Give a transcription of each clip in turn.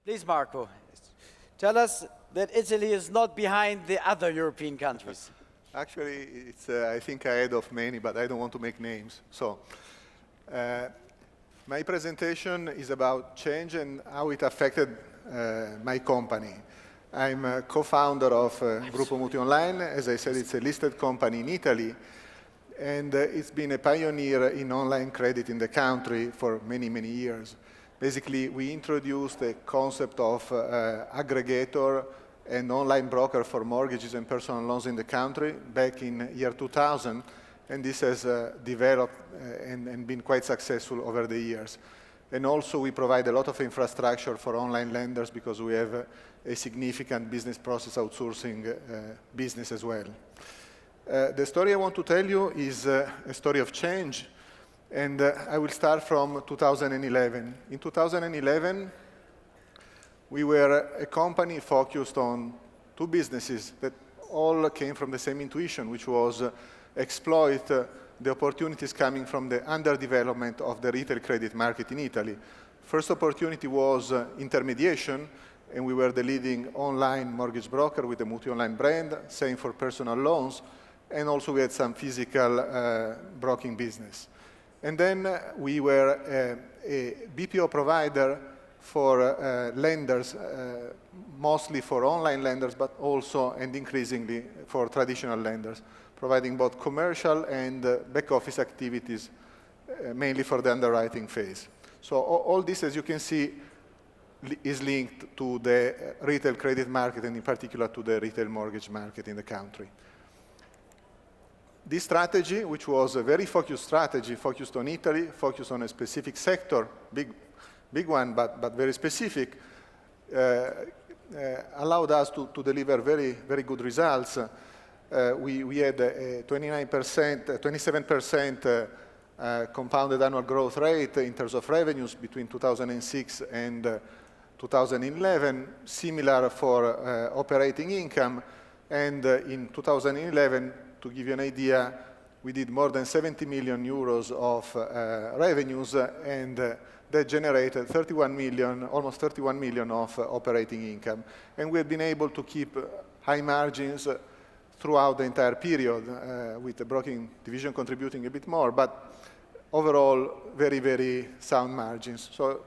Please, Marco, tell us that Italy is not behind the other European countries. Actually, it's, I think, ahead of many, but I don't want to make names. So, my presentation is about change and how it affected my company. I'm a co-founder of Gruppo MutuiOnline. As I said, it's a listed company in Italy, and it's been a pioneer in online credit in the country for many, many years. Basically, we introduced the concept of aggregator and online broker for mortgages and personal loans in the country back in year 2000, and this has developed and been quite successful over the years. And also we provide a lot of infrastructure for online lenders because we have a significant business process outsourcing business as well. The story I want to tell you is a story of change, and I will start from 2011. In 2011, we were a company focused on two businesses that all came from the same intuition, which was exploit the opportunities coming from the underdevelopment of the retail credit market in Italy. First opportunity was intermediation, and we were the leading online mortgage broker with the MutuiOnline brand, same for personal loans, and also we had some physical broking business. And then we were a BPO provider for lenders, mostly for online lenders, but also and increasingly for traditional lenders, providing both commercial and back office activities, mainly for the underwriting phase. So all this, as you can see, is linked to the retail credit market and in particular to the retail mortgage market in the country. This strategy, which was a very focused strategy, focused on Italy, focused on a specific sector, big one, but very specific, allowed us to deliver very good results. We had a 27% compounded annual growth rate in terms of revenues between 2006 and 2011, similar for operating income. And in 2011, to give you an idea, we did more than 70 million euros of revenues, and that generated 31 million, almost 31 million of operating income. And we've been able to keep high margins throughout the entire period, with the broking division contributing a bit more, but overall, very sound margins. So,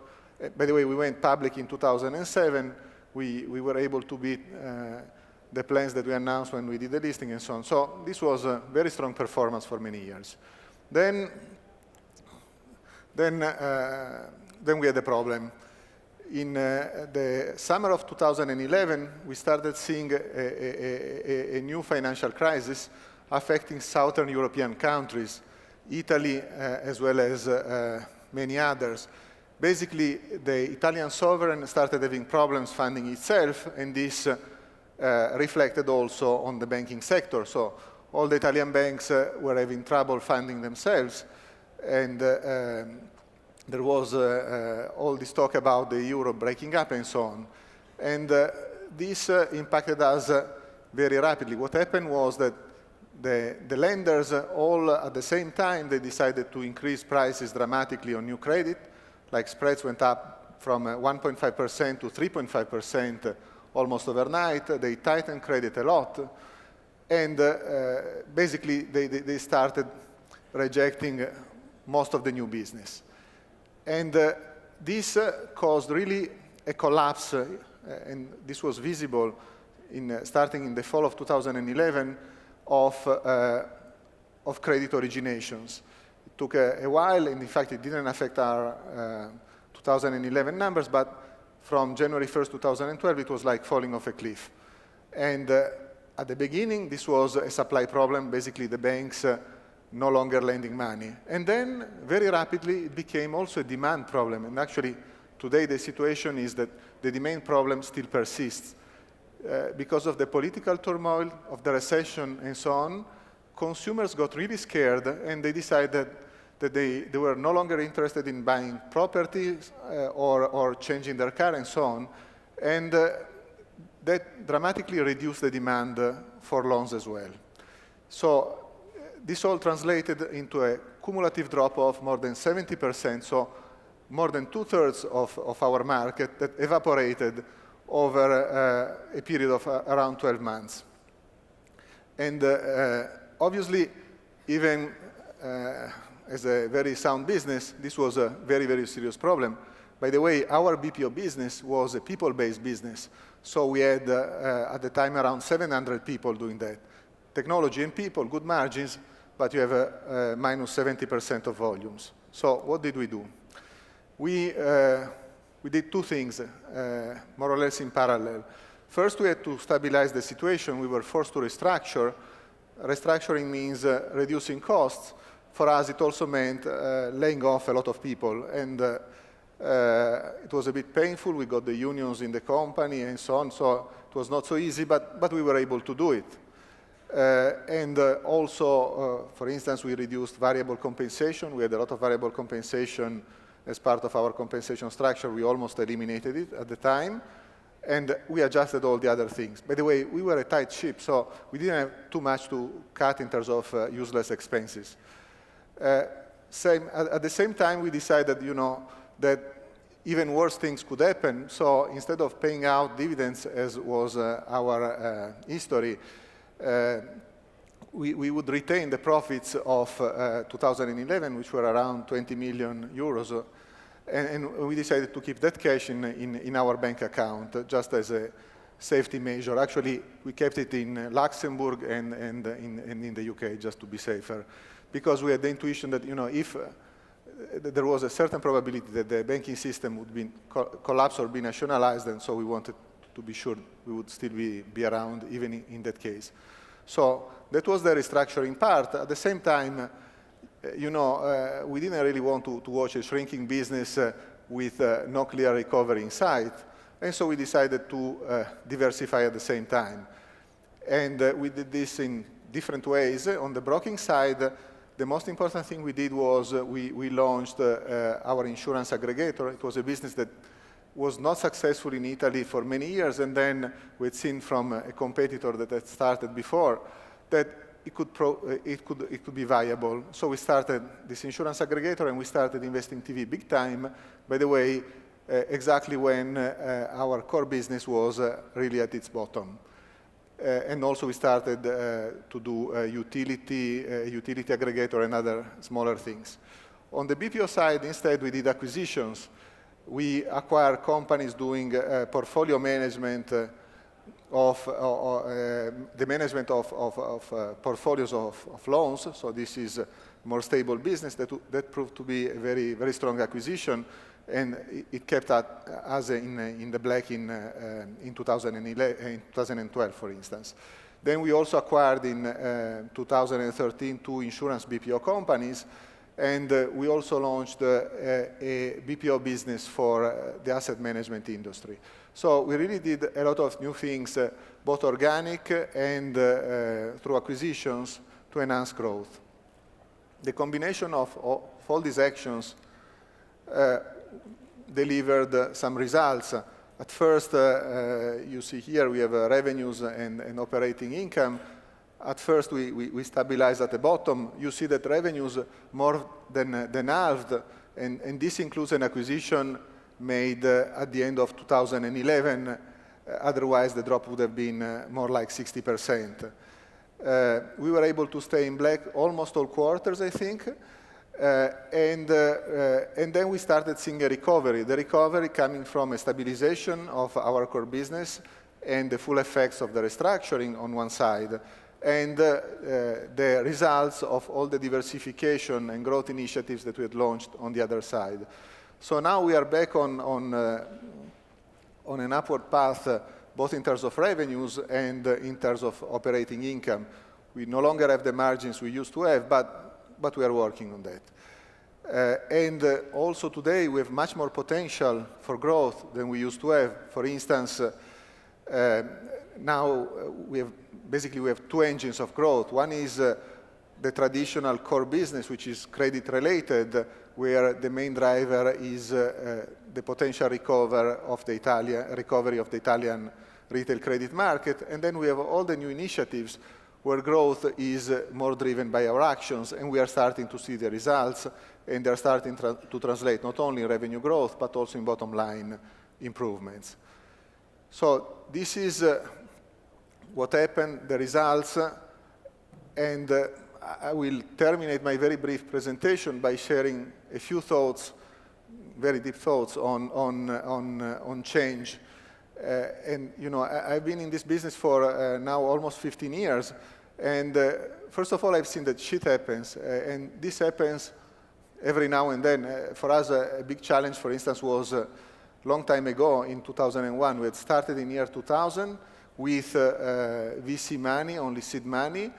by the way, we went public in 2007. We were able to beat the plans that we announced when we did the listing and so on. So this was a very strong performance for many years. Then we had a problem. In the summer of 2011, we started seeing a new financial crisis affecting Southern European countries, Italy as well as many others. Basically, the Italian sovereign started having problems funding itself, and this reflected also on the banking sector. So all the Italian banks were having trouble funding themselves, and there was all this talk about the euro breaking up and so on. And this impacted us very rapidly. What happened was that the lenders all at the same time, they decided to increase prices dramatically on new credit. Like spreads went up from 1.5% to 3.5% almost overnight. They tightened credit a lot. And basically, they started rejecting most of the new business. And this caused really a collapse, and this was visible starting in the fall of 2011, of credit originations. It took a while, and in fact, it didn't affect our 2011 numbers, but from January 1st, 2012, it was like falling off a cliff. And at the beginning, this was a supply problem, basically the banks no longer lending money. And then, very rapidly, it became also a demand problem. And actually, today, the situation is that the demand problem still persists. Because of the political turmoil, of the recession, and so on, consumers got really scared, and they decided that they were no longer interested in buying properties or changing their car, and so on. And that dramatically reduced the demand for loans as well. So this all translated into a cumulative drop of more than 70%. So more than 2/3 of our market that evaporated over a period of around 12 months. And obviously, even as a very sound business, this was a very, very serious problem. By the way, our BPO business was a people-based business. So we had, at the time, around 700 people doing that. Technology and people, good margins, but you have a minus 70% of volumes. So what did we do? We did two things, more or less in parallel. First, we had to stabilize the situation. We were forced to restructure. Restructuring means reducing costs. For us, it also meant laying off a lot of people. And it was a bit painful. We got the unions in the company and so on. So it was not so easy, but we were able to do it. And also, for instance, we reduced variable compensation. We had a lot of variable compensation as part of our compensation structure. We almost eliminated it at the time. And we adjusted all the other things. By the way, we were a tight ship, so we didn't have too much to cut in terms of useless expenses. At the same time, we decided, that even worse things could happen. So instead of paying out dividends, as was our history, we would retain the profits of 2011, which were around 20 million euros. And we decided to keep that cash in our bank account, just as a safety measure. Actually, we kept it in Luxembourg and in the UK, just to be safer, because we had the intuition that, if there was a certain probability that the banking system would be collapse or be nationalized, and so we wanted to be sure we would still be around, even in that case. So that was the restructuring part. At the same time, we didn't really want to watch a shrinking business with no clear recovery in sight. And so we decided to diversify at the same time. And we did this in different ways. On the broking side, the most important thing we did was we launched our insurance aggregator. It was a business that was not successful in Italy for many years, and then we'd seen from a competitor that had started before that it could be viable. So we started this insurance aggregator, and we started investing TV big time, by the way, exactly when our core business was really at its bottom. And also we started to do utility aggregator and other smaller things. On the BPO side, instead, we did acquisitions. We acquired companies doing portfolio management of the management of portfolios of loans. So this is a more stable business that proved to be a very, very strong acquisition. And it kept us in the black in 2012, for instance. Then we also acquired in 2013 two insurance BPO companies. And we also launched a BPO business for the asset management industry. So we really did a lot of new things, both organic and through acquisitions, to enhance growth. The combination of all these actions delivered some results. At first, you see here we have revenues and operating income. At first, we stabilized at the bottom. You see that revenues more than halved, and this includes an acquisition made at the end of 2011. Otherwise, the drop would have been more like 60%. We were able to stay in black almost all quarters, I think. And then we started seeing a recovery. The recovery coming from a stabilization of our core business and the full effects of the restructuring on one side, and the results of all the diversification and growth initiatives that we had launched on the other side. So now we are back on an upward path, both in terms of revenues and in terms of operating income. We no longer have the margins we used to have, but we are working on that. And also today, we have much more potential for growth than we used to have. For instance, now we have two engines of growth. One is the traditional core business, which is credit-related, where the main driver is the potential recovery of the Italian retail credit market. And then we have all the new initiatives, where growth is more driven by our actions, and we are starting to see the results, and they're starting to translate not only in revenue growth, but also in bottom line improvements. So this is what happened, the results, and I will terminate my very brief presentation by sharing a few thoughts, very deep thoughts on change. And you know, I've been in this business for now almost 15 years, and first of all, I've seen that shit happens, and this happens every now and then. For us, a big challenge, for instance, was a long time ago in 2001. We had started in year 2000 with VC money, only seed money,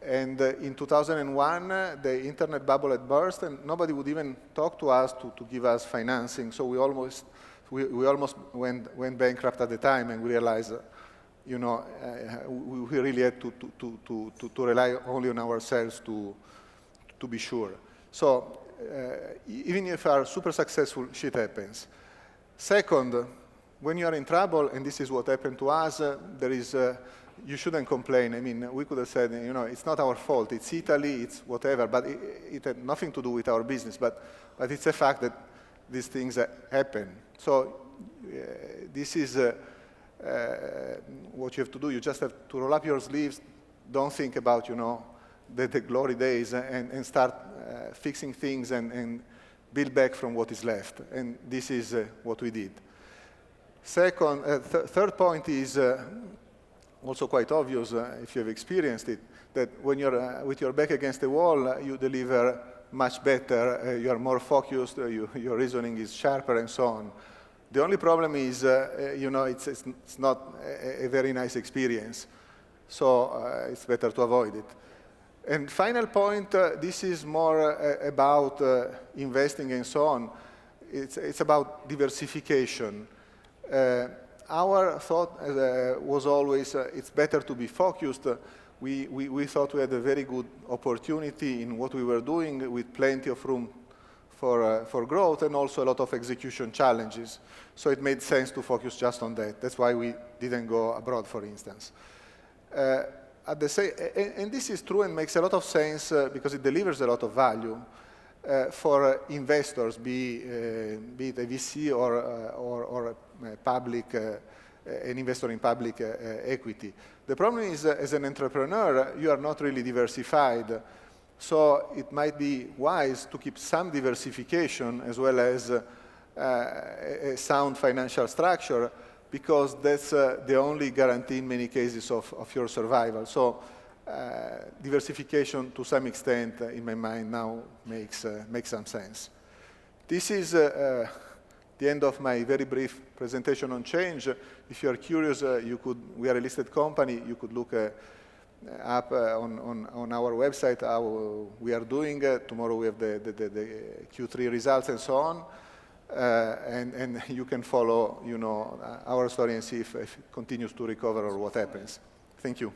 and in 2001, the internet bubble had burst, and nobody would even talk to us to give us financing. So we almost went bankrupt at the time, and we realized, you know, we really had to rely only on ourselves to be sure. So even if we are super successful, shit happens. Second, when you are in trouble, and this is what happened to us, there is you shouldn't complain. I mean, we could have said, you know, it's not our fault, it's Italy, it's whatever, but it had nothing to do with our business. But it's a fact that these things happen. So this is what you have to do. You just have to roll up your sleeves, don't think about, you know, the glory days, and start fixing things and build back from what is left. And this is what we did. Second, third point is also quite obvious if you have experienced it, that when you're with your back against the wall, you deliver much better, you are more focused, your reasoning is sharper, and so on. The only problem is, you know, it's not a very nice experience, so it's better to avoid it. And final point, this is more about investing and so on. It's about diversification. Our thought was always it's better to be focused. We thought we had a very good opportunity in what we were doing, with plenty of room for growth, and also a lot of execution challenges. So it made sense to focus just on that. That's why we didn't go abroad, for instance. And this is true and makes a lot of sense because it delivers a lot of value for investors, be it a VC or a public, an investor in public equity. The problem is, as an entrepreneur, you are not really diversified. So it might be wise to keep some diversification as well as a sound financial structure, because that's the only guarantee in many cases of your survival. So diversification to some extent, in my mind now, makes some sense. This is the end of my very brief presentation on change. If you are curious, we are a listed company. You could look up on our website how we are doing. Tomorrow we have the Q3 results and so on. And you can follow, you know, our story and see if it continues to recover or what happens. Thank you.